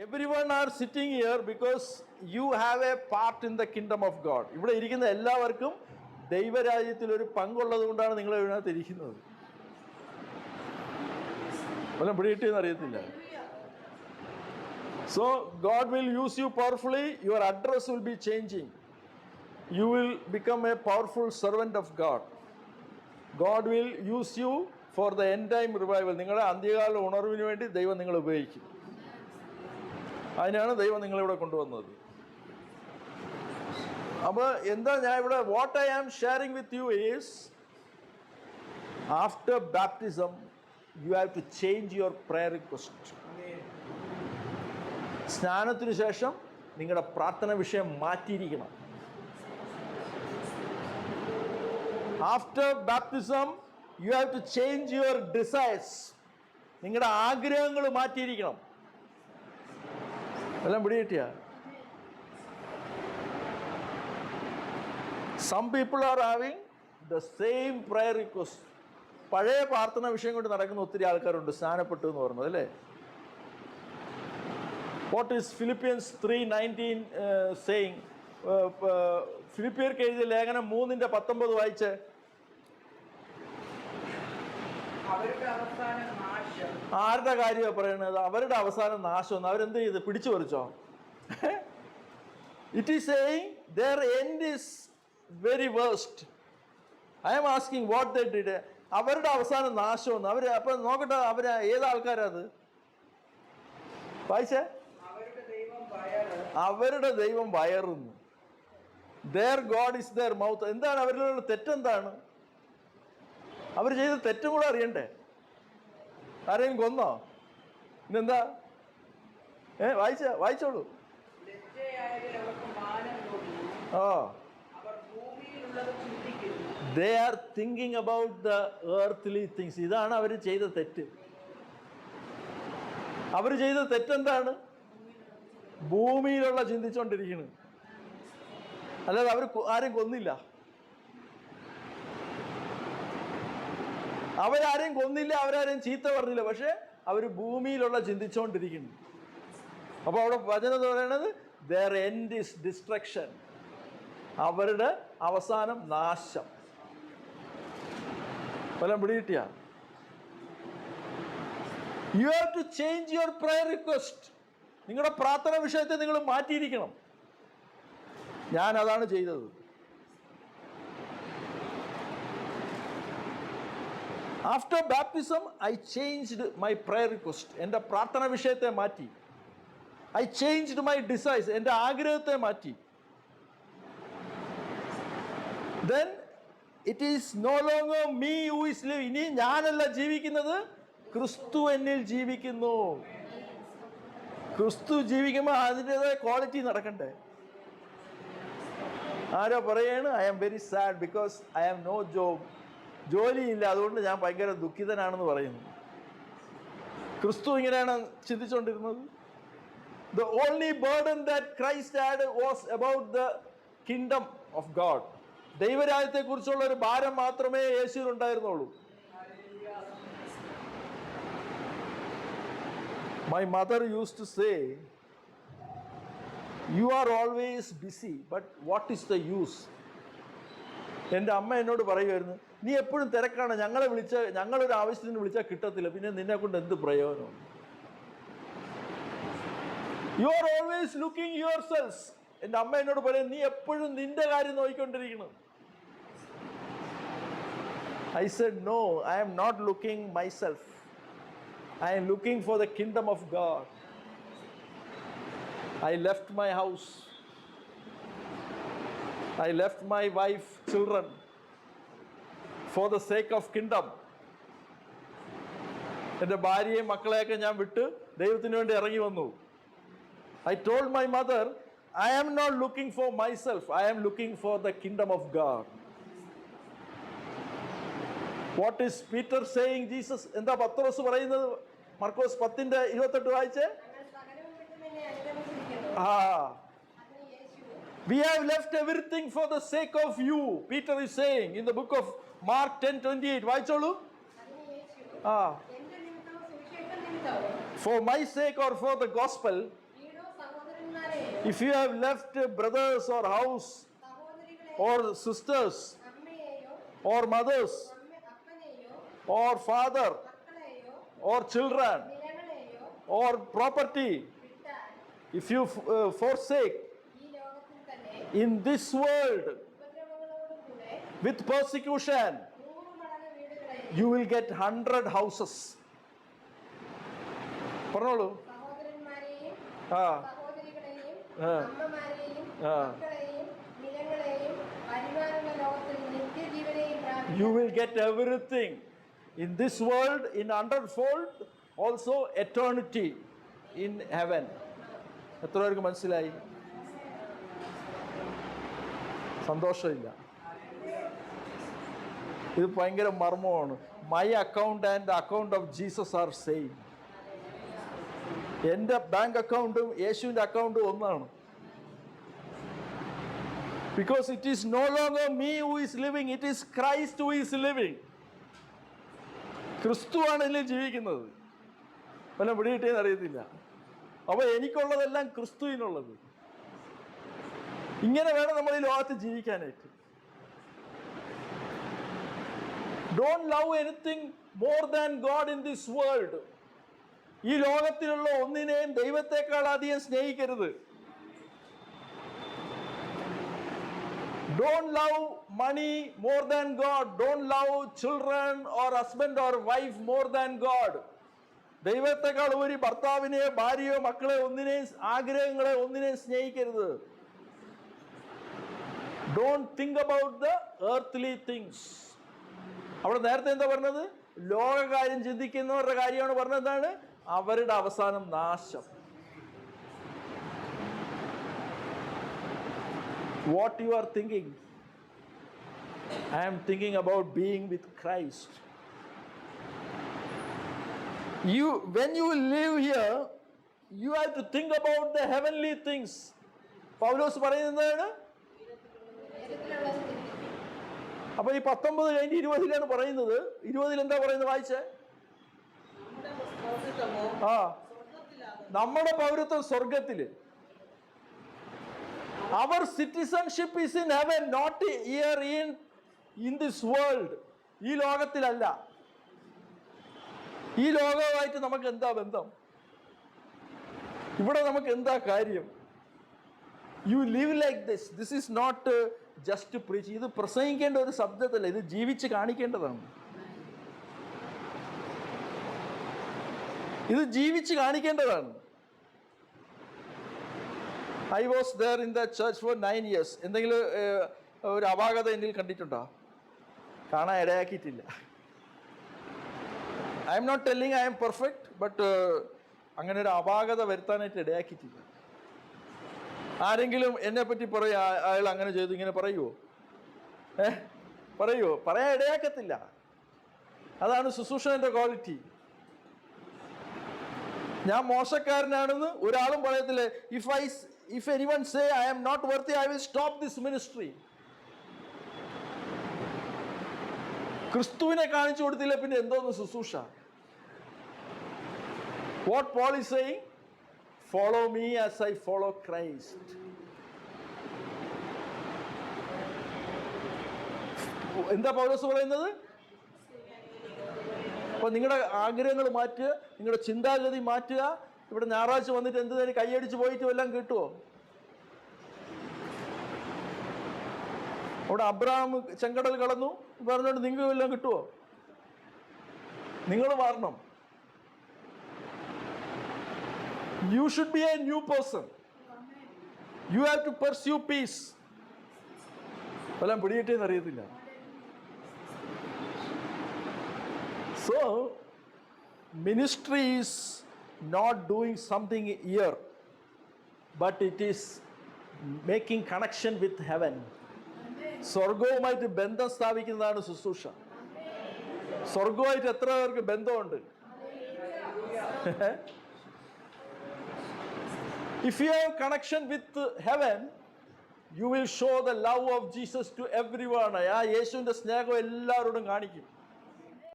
Everyone are sitting here because you have a part in the kingdom of God. ഇവിടെ ഇരിക്കുന്ന എല്ലാവർക്കും ദൈവരാജ്യത്തിൽ ഒരു പങ്കുള്ളത് കൊണ്ടാണ് നിങ്ങൾ ഇതിനകത്ത് ഇരിക്കുന്നത്. വല്ലതും പിടികിട്ടിയെന്ന് അറിയത്തില്ല. So God will use you powerfully. Your address will be changing. You will become a powerful servant of God. God will use you for the end time revival. നിങ്ങളുടെ അന്ത്യകാല ഉണർവിന് വേണ്ടി ദൈവം നിങ്ങളെ ഉപയോഗിക്കും. അതിനാണ് ദൈവം നിങ്ങളിവിടെ കൊണ്ടുവന്നത്. അപ്പോൾ എന്താ ഞാൻ ഇവിടെ what I am sharing with you is after baptism you have to change your prayer request. സ്നാനത്തിന് ശേഷം നിങ്ങളുടെ പ്രാർത്ഥന വിഷയം മാറ്റിയിരിക്കണം. After baptism you have to change your desires. നിങ്ങളുടെ ആഗ്രഹങ്ങൾ മാറ്റിയിരിക്കണം. എല്ലാം പിടികിട്ടിയ some people are having the same prayer request. പഴയ പ്രാർത്ഥന വിഷയം കൊണ്ട് നടക്കുന്ന ഒത്തിരി ആൾക്കാരുണ്ട്. സ്നാനപ്പെട്ടു എന്ന് പറഞ്ഞത് അല്ലേ? What is Philippians 3:19 saying? ഫിലിപ്പിയർക്ക് എഴുതിയ ലേഖനം 3:19 വായിച്ച്. ആരുടെ കാര്യമാണ് പറയുന്നത്? അവരുടെ അവസാനം നാശം. അവരെന്ത് ചെയ്ത് പിടിച്ചു പറിച്ചോ? It is saying their end is very worst. I am asking what they did. അവരുടെ അവസാനം നാശം. അവർ അപ്പം നോക്കട്ടെ, അവർ ഏത് ആൾക്കാരത് വായിച്ചേ? അവരുടെ ദൈവം വയറുന്നു. their God is their mouth. എന്താണ് അവരിലുള്ള തെറ്റെന്താണ്? അവർ ചെയ്ത തെറ്റും കൂടെ അറിയണ്ടേ? ആരെയും കൊന്നോ? ഇന്നെന്താ വായിച്ചോളൂ. They are thinking about the earthly things. ഇതാണ് അവർ ചെയ്ത തെറ്റ്. അവർ ചെയ്ത തെറ്റെന്താണ്? ഭൂമിയിലുള്ള ചിന്തിച്ചുകൊണ്ടിരിക്കുന്നു. അല്ലാതെ അവർ ആരെയും കൊന്നില്ല. അവരാരെയും കൊന്നില്ല, അവരാരെയും ചീത്ത പറഞ്ഞില്ല. പക്ഷെ അവർ ഭൂമിയിലുള്ള ചിന്തിച്ചുകൊണ്ടിരിക്കുന്നു. അപ്പോൾ അവിടെ വചനം പറയണത് their end is destruction. അവരുടെ അവസാനം നാശം. വല്ലതും പിടികിട്ടിയ? You have to change your prayer request. നിങ്ങളുടെ പ്രാർത്ഥന വിഷയത്തെ നിങ്ങൾ മാറ്റിയിരിക്കണം. ഞാൻ അതാണ് ചെയ്തത്. After baptism I changed my prayer request. എൻ്റെ പ്രാർത്ഥന വിഷയത്തെ മാറ്റി. I changed my desires. എൻ്റെ ആഗ്രഹത്തെ മാറ്റി. Then it is no longer me who is living. ഇനി ഞാനല്ല ജീവിക്കുന്നത്, ക്രിസ്തു എന്നിൽ ജീവിക്കുന്നു. ക്രിസ്തു ജീവിക്കുമ്പോൾ അതിൻ്റെതായ ക്വാളിറ്റി നടക്കണ്ടേ? ആരോ പറയാണ് I am very sad because I have no job. ജോലിയില്ല, അതുകൊണ്ട് ഞാൻ ഭയങ്കര ദുഃഖിതനാണെന്ന് പറയുന്നു. ക്രിസ്തു ഇങ്ങനെയാണ് ചിന്തിച്ചുകൊണ്ടിരുന്നത്. The only burden that Christ had was about the kingdom of God. ദൈവരാജ്യത്തെക്കുറിച്ചുള്ള ഒരു ഭാരം മാത്രമേ യേശുവിൽ ഉണ്ടായിരുന്നുള്ളൂ. My mother used to say, you are always busy, but what is the use? എൻ്റെ അമ്മ എന്നോട് പറയുമായിരുന്നു, നീ എപ്പോഴും തിരക്കാണ്, ഞങ്ങളൊരു ആവശ്യത്തിന് വിളിച്ചാൽ കിട്ടത്തില്ല, പിന്നെ നിന്നെ കൊണ്ട് എന്ത് പ്രയോജനം? You are always looking your self. എൻ്റെ അമ്മ എന്നോട് പറയും, നീ എപ്പോഴും നിന്റെ കാര്യം നോക്കിക്കൊണ്ടിരിക്കണം. I said, no, I am not looking myself. I am looking for the kingdom of God. I left my house. I left my wife, children for the sake of kingdom. എൻ്റെ ഭാര്യയും മക്കളെയൊക്കെ ഞാൻ വിട്ട് ദൈവത്തിന് വേണ്ടി ഇറങ്ങി വന്നു. I told my mother, I am not looking for myself. I am looking for the kingdom of God. What is Peter saying? Jesus എന്താ പത്രോസ് പറയുന്നത്? മർക്കോസ് 10:28 വായിച്ചേ. We have left everything for the sake of you. Peter is saying in the book of Mark 10:28. വായിച്ചോളൂ. For my sake or for the gospel, സഹോദരന്മാരെയോ if you have left brothers or house സഹോദരികളെയോ or sisters അമ്മയെയോ or mothers അപ്പനെയോ or father മക്കളെയോ or children നിലങ്ങളെയോ or property, വിട്ടാൽ if you forsake ഈ ലോകത്തിൽ തന്നെ in this world ഉപദ്രവങ്ങളോടുകൂടെ with persecution, 100 മടങ്ങ് വീടുകളെയും you will get 100 houses. പറഞ്ഞോളൂ. സഹോദരന്മാരെയും ആ സഹോദരികളെയും ആ. അമ്മമാരെയും ആ. മക്കളെയും നിലങ്ങളെയും വരുവാനുള്ള ലോകത്തിൽ നിത്യജീവനെയും പ്രാപിക്കും. you will get everything in this world in 100-fold, also eternity in heaven. എത്ര പേർക്ക് മനസ്സിലായി? സന്തോഷമില്ല. ഇത് ഭയങ്കര മർമ്മമാണ്. My account and account of Jesus are same. എൻ്റെ ബാങ്ക് അക്കൗണ്ടും യേശുവിൻ്റെ അക്കൗണ്ടും ഒന്നാണ്. Because it is no longer me who is living, it is Christ who is living. ക്രിസ്തുവാണ് ഇതിൽ ജീവിക്കുന്നത്. വല്ല പിടികിട്ടിയെന്ന് അറിയത്തില്ല. അപ്പോൾ എനിക്കുള്ളതെല്ലാം ക്രിസ്തുവിനുള്ളത്. ഇങ്ങനെ വേണം നമ്മൾ ഈ ലോകത്ത് ജീവിക്കാനായിട്ട്. Don't love anything more than God in this world. ഈ ലോകത്തിലുള്ള ഒന്നിനെയും ദൈവത്തെക്കാൾ അധികം സ്നേഹിക്കരുത്. Don't love money more than God. Don't love children or husband or wife more than God. ദൈവത്തെക്കാൾ ഉപരി ഭർത്താവിനെയോ ഭാര്യയോ മക്കളെ ഒന്നിനെയും ആഗ്രഹങ്ങളെ ഒന്നിനെയും സ്നേഹിക്കരുത്. Don't think about the earthly things. അവിടെ നേരത്തെ എന്താ പറഞ്ഞത്? ലോകകാര്യം ചിന്തിക്കുന്നവരുടെ കാര്യമാണ് പറഞ്ഞത്. എന്താണ്? അവരുടെ അവസാനം നാശം. What you are thinking? I am thinking about being with Christ. When you live here, you have to think about the heavenly things. പൗലോസ് പറയുന്നതാണ്. അപ്പൊ ഈ 19 കഴിഞ്ഞ് 20 പറയുന്നത്. 20 എന്താ പറയുന്നത്? വായിച്ചേ. ആ, നമ്മുടെ പൗരത്വം സ്വർഗത്തില്. Our citizenship is in heaven, not here in this world. ഈ ലോകത്തിലല്ല. ഈ ലോകവുമായിട്ട് നമുക്ക് എന്താ ബന്ധം? ഇവിടെ നമുക്ക് എന്താ കാര്യം? You live like this. This is not just to preach. ഇത് പ്രസംഗിക്കേണ്ട ഒരു ശബ്ദത്തല്ല, ഇത് ജീവിച്ച് കാണിക്കേണ്ടതാണ്. ഇത് ജീവിച്ച് കാണിക്കേണ്ടതാണ്. I was there in the church for 9 years. എന്തെങ്കിലും ഒരു അപാകത എന്നിൽ കണ്ടിട്ടുണ്ടോ? കാണാൻ ഇടയാക്കിയിട്ടില്ല. I am not telling I am perfect, but അങ്ങനെ ഒരു അപാകത വരുത്താനായിട്ട് ഇടയാക്കിയിട്ടില്ല. ആരെങ്കിലും എന്നെ പറ്റി പറയാ, അയാൾ അങ്ങനെ ചെയ്തു ഇങ്ങനെ പറയുമോ? പറയുമോ? പറയാൻ ഇടയാക്കത്തില്ല. അതാണ് ശുശ്രൂഷന്റെ ക്വാളിറ്റി. ഞാൻ മോശക്കാരനാണെന്ന് ഒരാളും പറയത്തില്ല. If anyone say I am not worthy, I will stop this ministry. ക്രിസ്തുവിനെ കാണിച്ചു കൊടുത്തില്ല പിന്നെ എന്തോന്ന് ശുശ്രൂഷ? What Paul is saying? Follow me as I follow Christ. എന്താ പൗലോസ് പറയുന്നത്? അപ്പൊ നിങ്ങളുടെ ആഗ്രഹങ്ങൾ മാറ്റുക, നിങ്ങളുടെ ചിന്താഗതി മാറ്റുക. ഇവിടെ ഞായറാഴ്ച വന്നിട്ട് എന്ത് തന്നെ കൈയടിച്ച് പോയിട്ട് വല്ലതും കിട്ടുമോ? അവിടെ അബ്രഹാം ചെങ്കടൽ കടന്നു പറഞ്ഞുകൊണ്ട് നിങ്ങൾക്ക് വല്ലതും കിട്ടുമോ? നിങ്ങൾ മാറണം. You should be a new person. You have to pursue peace. വല്ലതും പിടികിട്ടേന്ന് അറിയത്തില്ല. So, ministry is not doing something here, but it is making connection with heaven. സ്വർഗവുമായിട്ട് ബന്ധം സ്ഥാപിക്കുന്നതാണ് ശുശ്രൂഷ. സ്വർഗവുമായിട്ട് എത്ര പേർക്ക് ബന്ധമുണ്ട്? If you have connection with heaven, you will show the love of Jesus to everyone. ആ യേശുവിന്റെ സ്നേഹം എല്ലാവരോടും കാണിക്കും.